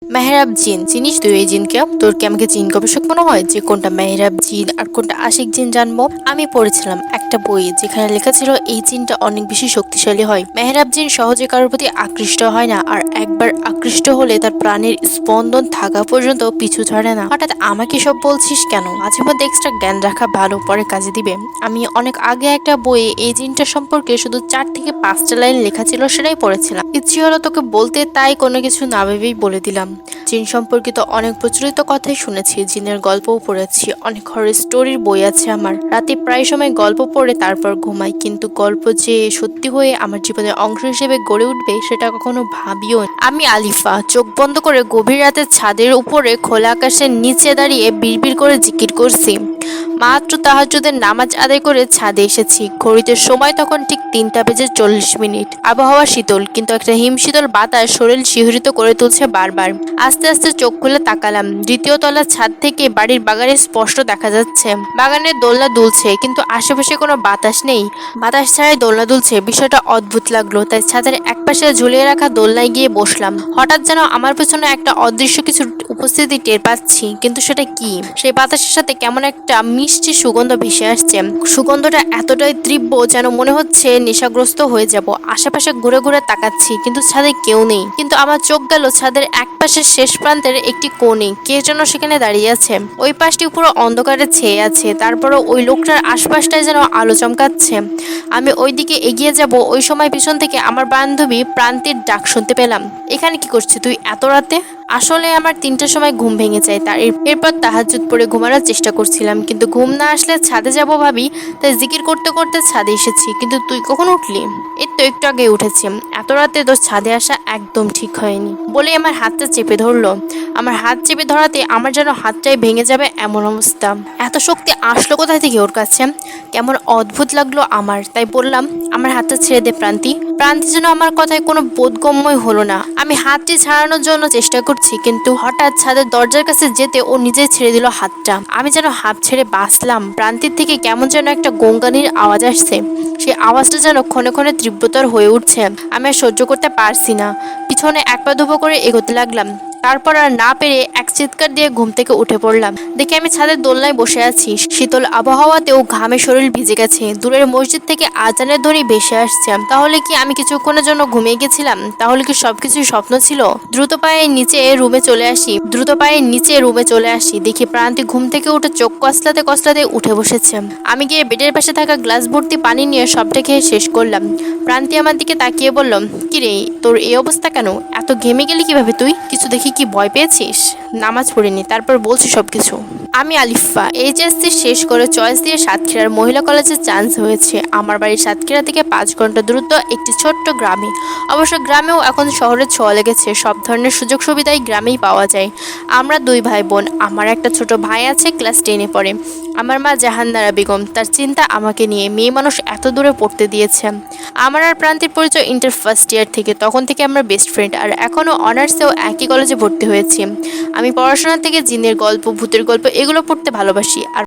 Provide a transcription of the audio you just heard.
মেহরাব জিন চিনিস তুই এই জিনকে? তোর কি আমাকে জিন গবেষক মনে হয় যে কোনটা মেহরাব জিন আর কোনটা আশিক জিন জানবো? আমি পড়েছিলাম একটা বই যেখানে লেখা ছিল এই জিনটা অনেক বেশি শক্তিশালী হয়। মেহরাব জিন সহজে কারোর প্রতি আকৃষ্ট হয় না, আর একবার আকৃষ্ট হলে তার প্রাণের স্পন্দন থাকা পর্যন্ত পিছু ছাড়ে না। হঠাৎ আমাকে সব বলছিস কেন? মাঝে মধ্যে এক্সট্রা জ্ঞান রাখা ভালো, পরে কাজে দিবে। আমি অনেক আগে একটা বইয়ে এই জিনটা সম্পর্কে শুধু 4 থেকে 5টা লাইন লেখা ছিল, সেটাই পড়েছিলাম। ইচ্ছে হলো তোকে বলতে, তাই কোনো কিছু না ভেবেই বলে দিলাম। জিন সম্পর্কিত অনেক প্রচলিত কথাই শুনেছি, জিনের গল্পও পড়েছি, অনেক হরর স্টোরির বই আছে আমার। রাতে প্রায় সময় গল্প পড়ে তারপর ঘুমাই, কিন্তু গল্প যে সত্যি হয়ে আমার জীবনের অংশ হিসেবে গড়ে উঠবে সেটা কখনো ভাবিও নি। আমি আলিফা, চোখ বন্ধ করে গভীর রাতে ছাদের উপরে খোলা আকাশের নিচে দাঁড়িয়ে বিড়বিড় করে জিকির করছি। মাত্র তাহাজ্জুদের নামাজ আদায় করে ছাদে এসেছি। ঘড়িতে সময় তখন ঠিক 3টা বেজে 40 মিনিট। আবহাওয়া শীতল, কিন্তু একটা হিমশীতল বাতাস শরীর শিহরিত করে তুলছে বারবার। আস্তে আস্তে চোখ খুলে তাকালাম। দ্বিতীয় তলার ছাদ থেকে বাড়ির বাগানে স্পষ্ট দেখা যাচ্ছে। বাগানের দোলনা দুলছে, কিন্তু আশেপাশে কোনো বাতাস নেই। বাতাস ছাড়াই দোলনা দুলছে, বিষয়টা অদ্ভুত লাগলো। তাই ছাদের একপাশে ঝুলিয়ে রাখা দোলনায় গিয়ে বসলাম। হঠাৎ যেন আমার পেছনে একটা অদৃশ্য কিছু উপস্থিতি টের পাচ্ছি, কিন্তু সেটা কি? সেই বাতাসের সাথে কেমন একটা মিষ্টি সুগন্ধ ভেসে আসছে। সুগন্ধটা এতটাই তীব্র যেন মনে হচ্ছে নেশাগ্রস্ত হয়ে যাব। আশেপাশে ঘুরে ঘুরে তাকাচ্ছি, কিন্তু ছাদে কেউ নেই। কিন্তু আমার চোখ গেল ছাদের এক পাশের শেষ প্রান্তের একটি কোণে। কে যেন সেখানে দাঁড়িয়ে আছে। ওই পাশটি পুরো অন্ধকারে ছেয়ে আছে, তারপরও ওই লোকটার আশপাশটায় যেন আলো চমকাচ্ছে। আমি ওই দিকে এগিয়ে যাব, ওই সময় পিছন থেকে আমার বান্ধবী প্রান্তির ডাক শুনতে পেলাম। এখানে কি করছিস তুই এত রাতে? আসলে আমার 3টার সময় ঘুম ভেঙে যায়, এরপর তাহাজ্জুদ পড়ে ঘুমানোর চেষ্টা করছিলাম, কিন্তু ঘুম না আসলে ছাদে যাব ভাবি, তাই জিকির করতে করতে ছাদে এসেছি। কিন্তু তুই কখন উঠলি? এই তো একটু আগে উঠেছি। এত রাতে তোর ছাদে আসা একদম ঠিক হয়নি বলে আমার হাতটা চেপে ধরলো। আমার হাত চেপে ধরাতে আমার যেন হাতটাই ভেঙে যাবে এমন অবস্থা। এত শক্তি আসলো কোথায় থেকে ওর কাছে? কেমন অদ্ভুত লাগলো আমার, তাই বললাম, আমার হাতটা ছেড়ে দে প্রান্তি। প্রান্তি যেন আমার কথায় কোনো বোধগম্যই হলো না। আমি হাতটি ছাড়ানোর জন্য চেষ্টা করছি, কিন্তু হঠাৎ ছাদের দরজার কাছে যেতে ও নিজেই ছেড়ে দিল হাতটা। আমি যেন হাত ছেড়ে বাঁচলাম। প্রান্তির থেকে কেমন যেন একটা গোঙ্গানির আওয়াজ আসছে। সেই আওয়াজটা যেন ক্ষণে ক্ষণে তীব্রতর হয়ে উঠছে। আমি আর সহ্য করতে পারছি না। পিছনে এক পা দুপা করে এগোতে লাগলাম। তারপর আর না পেরে এক চিৎকার দিয়ে ঘুম থেকে উঠে পড়লাম। দেখে আমি ছাদের দোলনায় বসে আছি। শীতল আবহাওয়াতেও ঘামে শরীর ভিজে গেছে। দূরের মসজিদ থেকে আজানের ধ্বনি ভেসে আসছে। তাহলে কি আমি কিছুক্ষণের জন্য ঘুমিয়ে গেছিলাম? তাহলে কি সবকিছু স্বপ্ন ছিল? দ্রুত পায়ে নিচে রুমে চলে আসি। দেখি প্রান্তি ঘুম থেকে উঠে চোখ কসলাতে কসলাতে উঠে বসেছে। আমি গিয়ে বেডের পাশে থাকা গ্লাস ভর্তি পানি নিয়ে সবটা খেয়ে শেষ করলাম। প্রান্তি আমার দিকে তাকিয়ে বলল, কি রে, তোর এই অবস্থা কেন? এত ঘেমে গেলি কিভাবে তুই? কিছু দেখি কি ভয় পেয়েছিস? নামাজ পড়িনি, তারপর বলছি সবকিছু। আমি আলিফা, এইচএসসি শেষ করে চয়েস দিয়ে সাতক্ষীরার মহিলা কলেজে চান্স হয়েছে। আমার বাড়ি সাতক্ষীরা থেকে 5 ঘন্টা দূরত্ব একটি ছোট্ট গ্রামে। অবশ্য গ্রামেও এখন শহরের ছোঁয়া লেগেছে। সব ধরনের সুযোগ সুবিধাই গ্রামেই পাওয়া যায়। আমরা 2 ভাই বোন। আমার একটা ছোট ভাই আছে, ক্লাস 10-এ পড়ে। আমার মা জাহানারা বেগম, তার চিন্তা আমাকে নিয়ে। মেয়ে মানুষ এত দূরে পড়তে দিয়েছে। আমার আর প্রান্তির পরিচয় ইন্টার ফার্স্ট ইয়ার থেকে। তখন থেকে আমরা বেস্ট ফ্রেন্ড, আর এখনও অনার্সেও একই কলেজে ভর্তি হয়েছি। আমি পড়াশোনা থেকে জিনের গল্প, ভূতের গল্প এগুলো পড়তে ভালোবাসি। আর